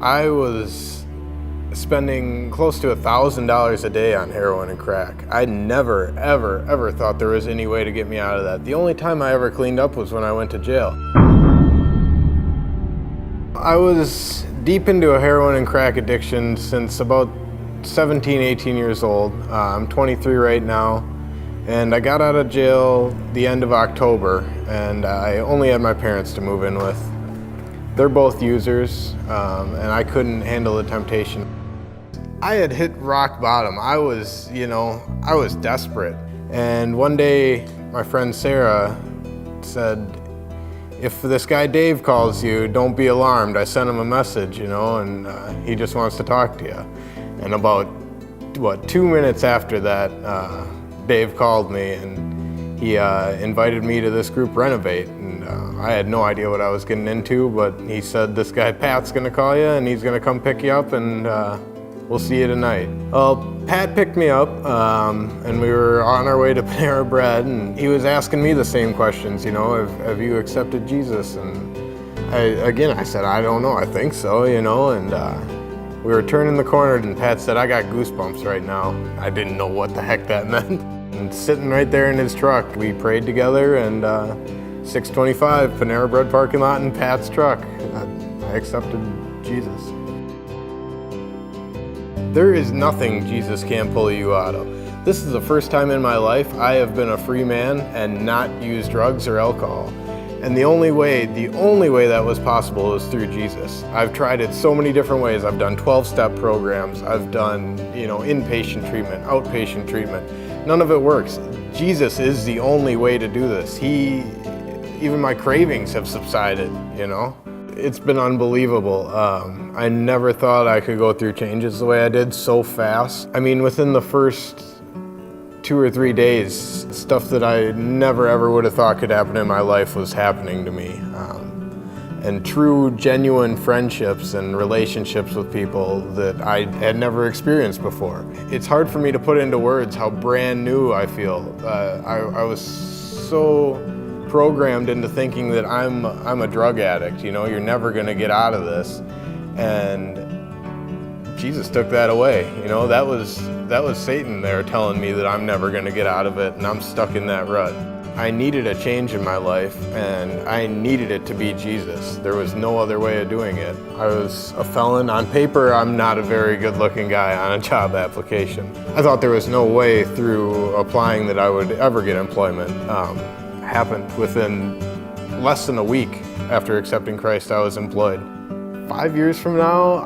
I was spending close to $1,000 a day on heroin and crack. I never, ever thought there was any way to get me out of that. The only time I ever cleaned up was when I went to jail. I was deep into a heroin and crack addiction since about 17, 18 years old. I'm 23 right now, and I got out of jail the end of October, and I only had my parents to move in with. They're both users, and I couldn't handle the temptation. I had hit rock bottom. I was desperate. And one day, my friend Sarah said, if this guy Dave calls you, don't be alarmed. I sent him a message, and he just wants to talk to you. And about, 2 minutes after that, Dave called me and he invited me to this group, RENOVATE. And I had no idea what I was getting into, but he said, this guy Pat's gonna call you and he's gonna come pick you up, and we'll see you tonight. Well, Pat picked me up, and we were on our way to Panera Bread, and he was asking me the same questions, have you accepted Jesus? And I said, I don't know, I think so, and we were turning the corner, and Pat said, I got goosebumps right now. I didn't know what the heck that meant. And sitting right there in his truck, we prayed together, and 625 Panera Bread parking lot in Pat's truck, I accepted Jesus. There is nothing Jesus can't pull you out of. This is the first time in my life I have been a free man and not used drugs or alcohol. And the only way that was possible was through Jesus. I've tried it so many different ways. I've done 12-step programs. I've done, inpatient treatment, outpatient treatment. None of it works. Jesus is the only way to do this. Even my cravings have subsided, It's been unbelievable. I never thought I could go through changes the way I did so fast. I mean, within the first 2 or 3 days, stuff that I never ever would have thought could happen in my life was happening to me. And true, genuine friendships and relationships with people that I had never experienced before. It's hard for me to put into words how brand new I feel. I was so programmed into thinking that I'm a drug addict, you're never gonna get out of this. And Jesus took that away, that was Satan there telling me that I'm never gonna get out of it, and I'm stuck in that rut. I needed a change in my life, and I needed it to be Jesus. There was no other way of doing it. I was a felon. On paper, I'm not a very good-looking guy on a job application. I thought there was no way through applying that I would ever get employment. Happened within less than a week after accepting Christ, I was employed. 5 years from now,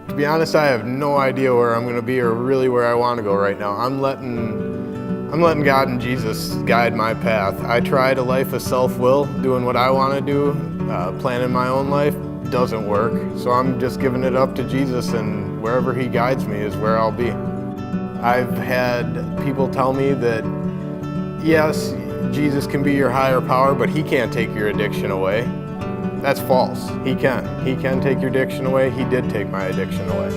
to be honest, I have no idea where I'm gonna be or really where I wanna go right now. I'm letting God and Jesus guide my path. I tried a life of self-will, doing what I wanna do, planning my own life, doesn't work. So I'm just giving it up to Jesus, and wherever he guides me is where I'll be. I've had people tell me that, yes, Jesus can be your higher power, but he can't take your addiction away. That's false. He can. He can take your addiction away. He did take my addiction away.